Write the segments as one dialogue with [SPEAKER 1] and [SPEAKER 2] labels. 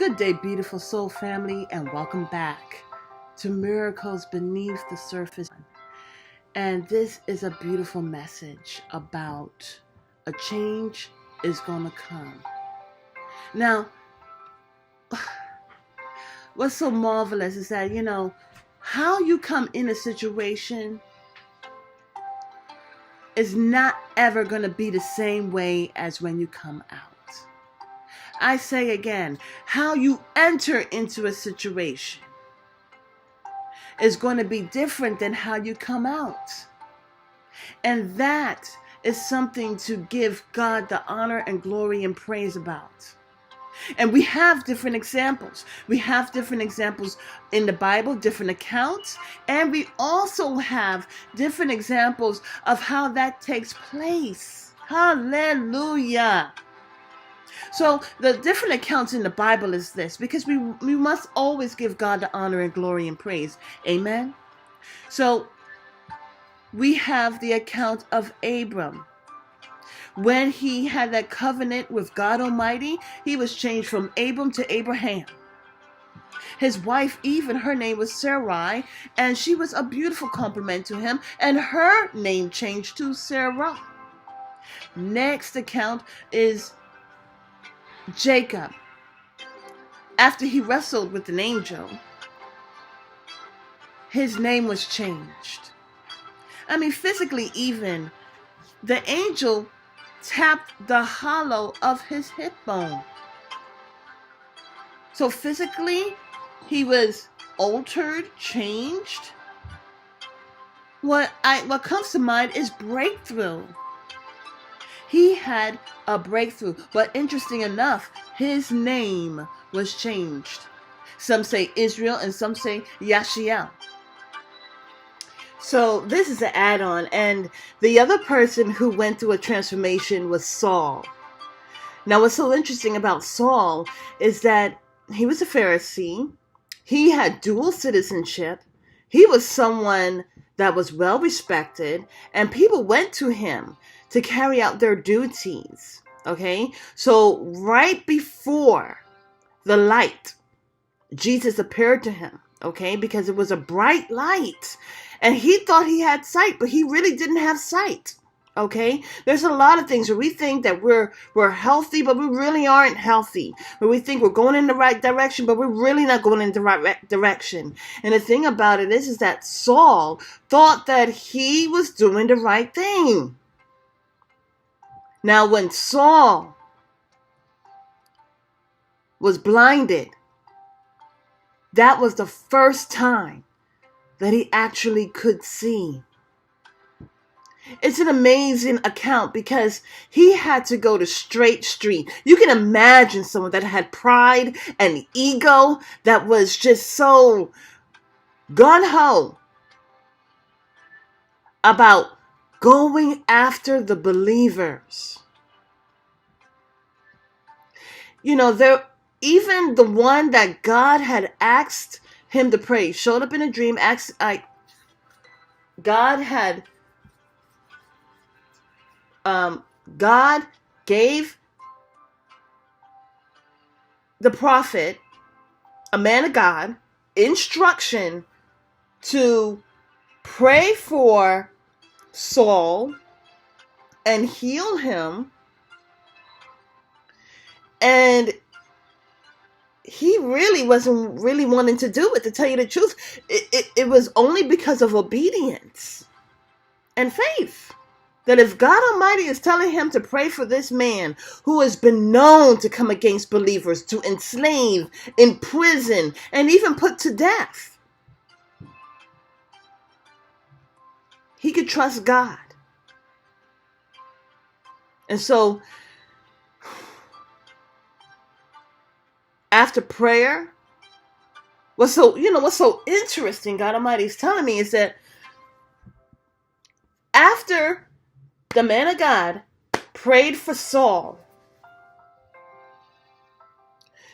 [SPEAKER 1] Good day, beautiful soul family, and welcome back to Miracles Beneath the Surface. And this is a beautiful message about a change is going to come. Now, what's so marvelous is that, how you come in a situation is not ever going to be the same way as when you come out. I say again, how you enter into a situation is going to be different than how you come out. And that is something to give God the honor and glory and praise about. And we have different examples. We have different examples in the Bible, different accounts, and we also have different examples of how that takes place. Hallelujah. So the different accounts in the Bible is this, because we must always give God the honor and glory and praise. Amen. So we have the account of Abram. When he had that covenant with God Almighty, he was changed from Abram to Abraham. His wife Eve, and her name was Sarai, and she was a beautiful complement to him, and her name changed to Sarah. Next account is Jacob. After he wrestled with an angel, his name was changed. I mean, physically even, the angel tapped the hollow of his hip bone. So physically, he was altered, changed. What comes to mind is breakthrough. He had a breakthrough, but interesting enough, his name was changed. Some say Israel and some say Yahshua. So this is an add-on, and the other person who went through a transformation was Saul. Now what's so interesting about Saul is that he was a Pharisee. He had dual citizenship. He was someone that was well respected, and people went to him to carry out their duties. Okay, so right before the light, Jesus appeared to him. Okay, because it was a bright light, and he thought he had sight, but he really didn't have sight. Okay, there's a lot of things where we think that we're healthy, but we really aren't healthy. Where we think we're going in the right direction, but we're really not going in the right direction. And the thing about it is that Saul thought that he was doing the right thing. Now, when Saul was blinded, that was the first time that he actually could see. It's an amazing account because he had to go to straight street. You can imagine someone that had pride and ego that was just so gung-ho about going after the believers. Even the one that God had asked him to pray showed up in a dream. God gave the prophet, a man of God, instruction to pray for Saul and heal him, and he really wasn't wanting to do it, to tell you the truth. It was only because of obedience and faith that if God Almighty is telling him to pray for this man who has been known to come against believers, to enslave, imprison, and even put to death, he could trust God. And so after prayer, what's so interesting, God Almighty is telling me, is that after the man of God prayed for Saul,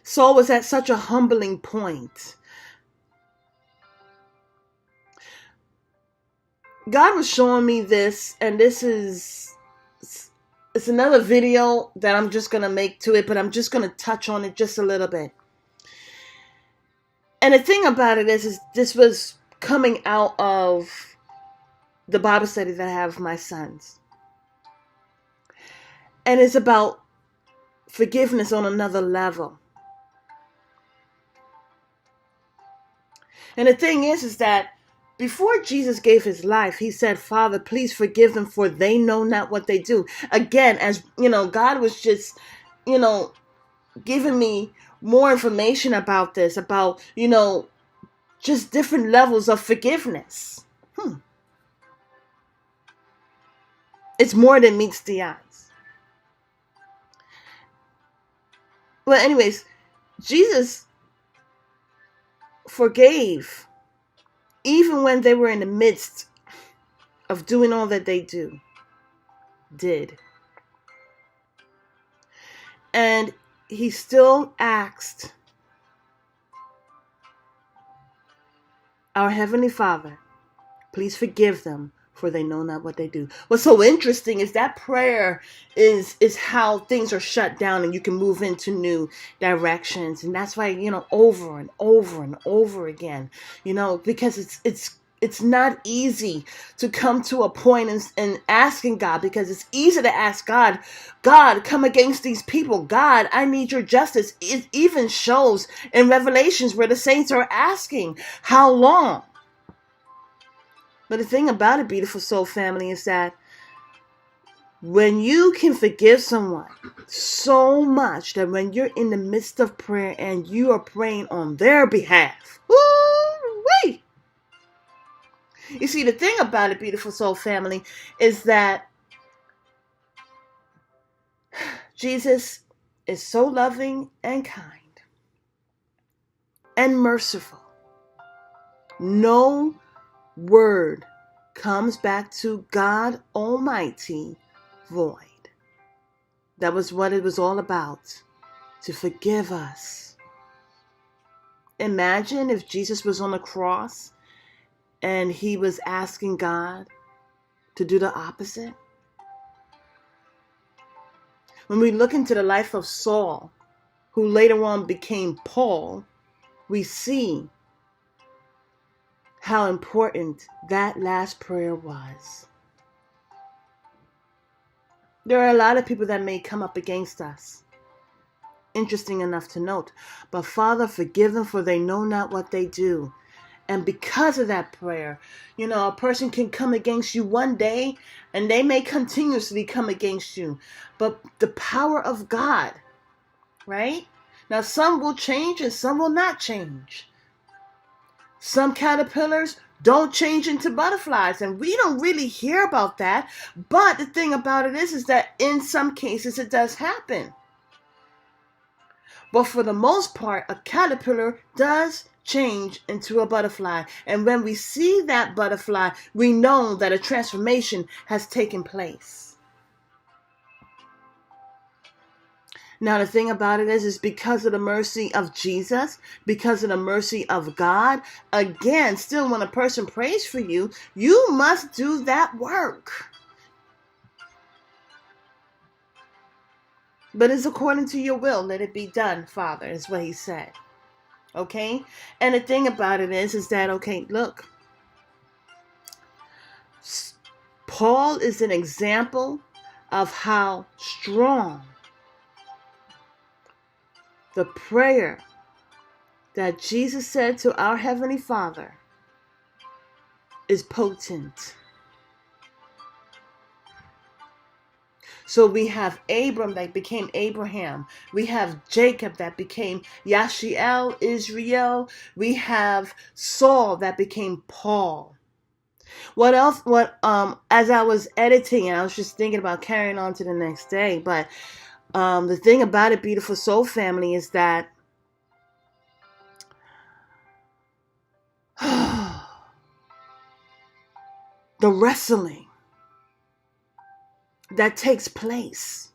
[SPEAKER 1] Saul was at such a humbling point. God was showing me this, and it's another video that I'm just going to make to it, but I'm just going to touch on it just a little bit. And the thing about it is this was coming out of the Bible study that I have with my sons. And it's about forgiveness on another level. And the thing is that before Jesus gave his life, he said, Father, please forgive them, for they know not what they do. Again, as you know, God was just, giving me more information about this, about, just different levels of forgiveness. It's more than meets the eyes. Well, anyways, Jesus forgave even when they were in the midst of doing all that they did. And he still asked our Heavenly Father, please forgive them, for they know not what they do. What's so interesting is that prayer is how things are shut down and you can move into new directions. And that's why, over and over and over again, because it's not easy to come to a point in asking God, because it's easy to ask God, come against these people. God, I need your justice. It even shows in Revelations where the saints are asking, how long? But the thing about it, beautiful soul family, is that when you can forgive someone so much that when you're in the midst of prayer and you are praying on their behalf, woo-wee! You see, the thing about it, beautiful soul family, is that Jesus is so loving and kind and merciful. No word comes back to God Almighty void. That was what it was all about, to forgive us. Imagine if Jesus was on the cross and he was asking God to do the opposite. When we look into the life of Saul, who later on became Paul, we see how important that last prayer was. There are a lot of people that may come up against us. Interesting enough to note. But Father, forgive them, for they know not what they do. And because of that prayer, a person can come against you one day and they may continuously come against you. But the power of God, right? Now, some will change and some will not change. Some caterpillars don't change into butterflies, and we don't really hear about that. But the thing about it is that in some cases it does happen. But for the most part, a caterpillar does change into a butterfly. And when we see that butterfly, we know that a transformation has taken place. Now, the thing about it is because of the mercy of Jesus, because of the mercy of God, again, still when a person prays for you, you must do that work. But it's according to your will. Let it be done, Father, is what he said. Okay? And the thing about it is that, okay, look. Paul is an example of how strong the prayer that Jesus said to our Heavenly Father is potent. So we have Abram that became Abraham. We have Jacob that became Yashiel, Israel. We have Saul that became Paul. What else? As I was editing, and I was just thinking about carrying on to the next day, but the thing about it, beautiful soul family, is that the wrestling that takes place,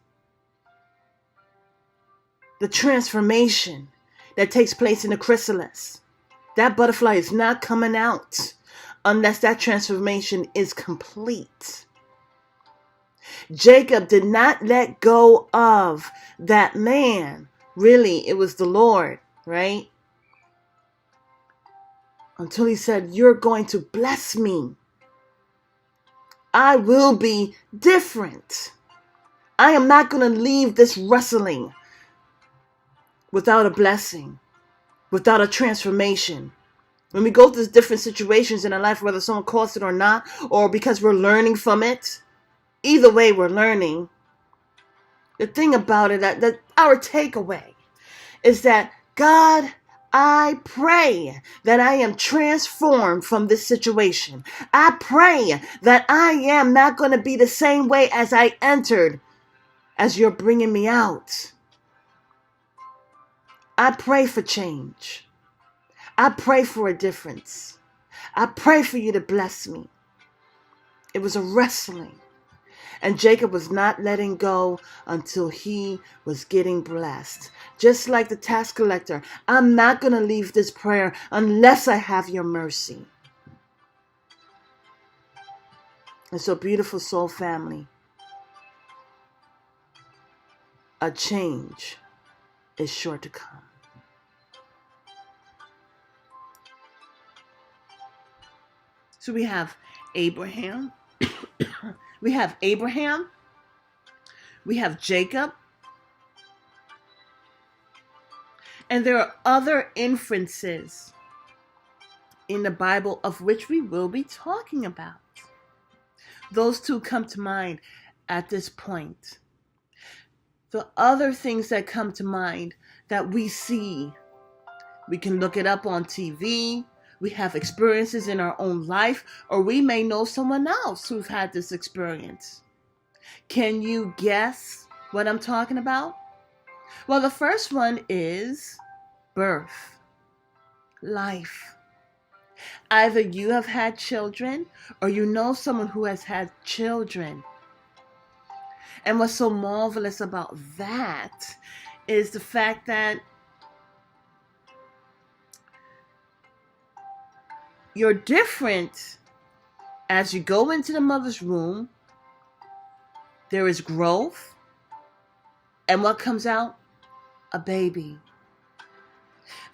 [SPEAKER 1] the transformation that takes place in the chrysalis, that butterfly is not coming out unless that transformation is complete. Jacob did not let go of that man. Really, it was the Lord, right? until he said, you're going to bless me. I will be different. I am not going to leave this wrestling without a blessing, without a transformation. When we go through different situations in our life, whether someone caused it or not, or because we're learning from it, either way we're learning. The thing about it, that our takeaway is that, God, I pray that I am transformed from this situation. I pray that I am not going to be the same way as I entered, as you're bringing me out. I pray for change. I pray for a difference. I pray for you to bless me. It was a wrestling. And Jacob was not letting go until he was getting blessed. Just like the tax collector, I'm not going to leave this prayer unless I have your mercy. And so, beautiful soul family, a change is sure to come. So we have Abraham. We have Jacob, and there are other inferences in the Bible of which we will be talking about. Those two come to mind at this point. The other things that come to mind that we see, we can look it up on TV, we have experiences in our own life, or we may know someone else who's had this experience. Can you guess what I'm talking about? Well, the first one is birth, life. Either you have had children or you know someone who has had children. And what's so marvelous about that is the fact that you're different as you go into the mother's womb. There is growth. And what comes out? A baby.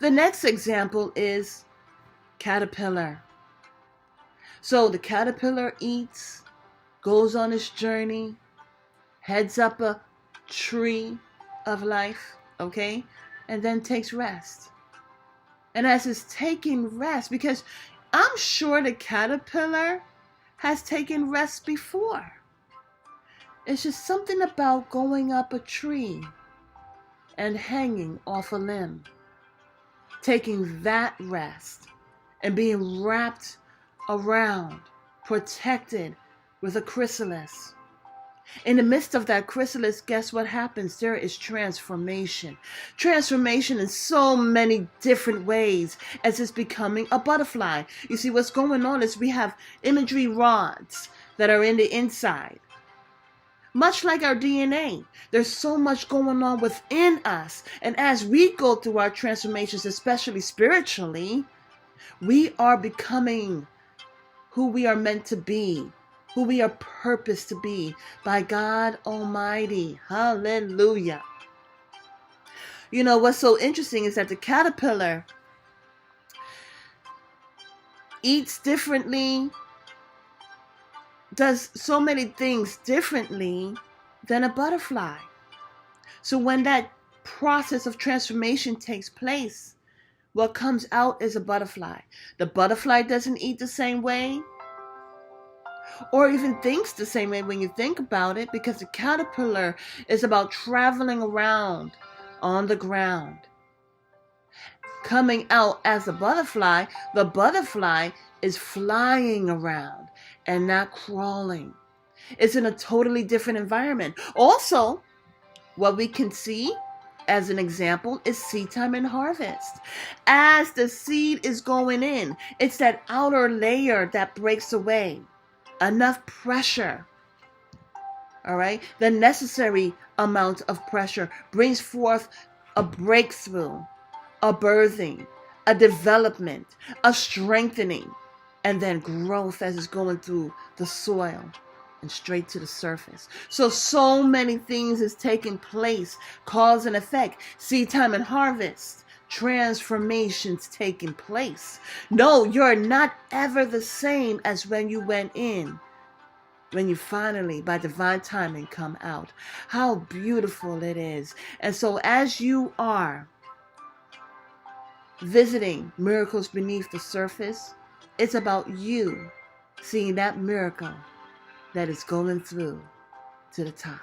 [SPEAKER 1] The next example is caterpillar. So the caterpillar eats, goes on its journey, heads up a tree of life, okay? And then takes rest. And as it's taking rest, because I'm sure the caterpillar has taken rest before. It's just something about going up a tree and hanging off a limb, taking that rest and being wrapped around, protected with a chrysalis. In the midst of that chrysalis, guess what happens? There is transformation. Transformation in so many different ways as it's becoming a butterfly. You see, what's going on is we have imagery rods that are in the inside. Much like our DNA, there's so much going on within us. And as we go through our transformations, especially spiritually, we are becoming who we are meant to be, who we are purposed to be by God Almighty. Hallelujah. You know, what's so interesting is that the caterpillar eats differently, does so many things differently than a butterfly. So when that process of transformation takes place, what comes out is a butterfly. The butterfly doesn't eat the same way or even thinks the same way when you think about it, because the caterpillar is about traveling around on the ground. Coming out as a butterfly, the butterfly is flying around and not crawling. It's in a totally different environment. Also, what we can see as an example is seed time and harvest. As the seed is going in, it's that outer layer that breaks away. Enough pressure, all right? The necessary amount of pressure brings forth a breakthrough, a birthing, a development, a strengthening, and then growth as it's going through the soil and straight to the surface. So many things is taking place, cause and effect. Seed time and harvest. transformations taking place. No, you're not ever the same as when you went in. When you finally, by divine timing, come out. How beautiful it is. And so as you are visiting miracles beneath the surface, it's about you seeing that miracle that is going through to the top.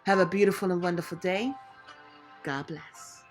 [SPEAKER 1] Have a beautiful and wonderful day. God bless.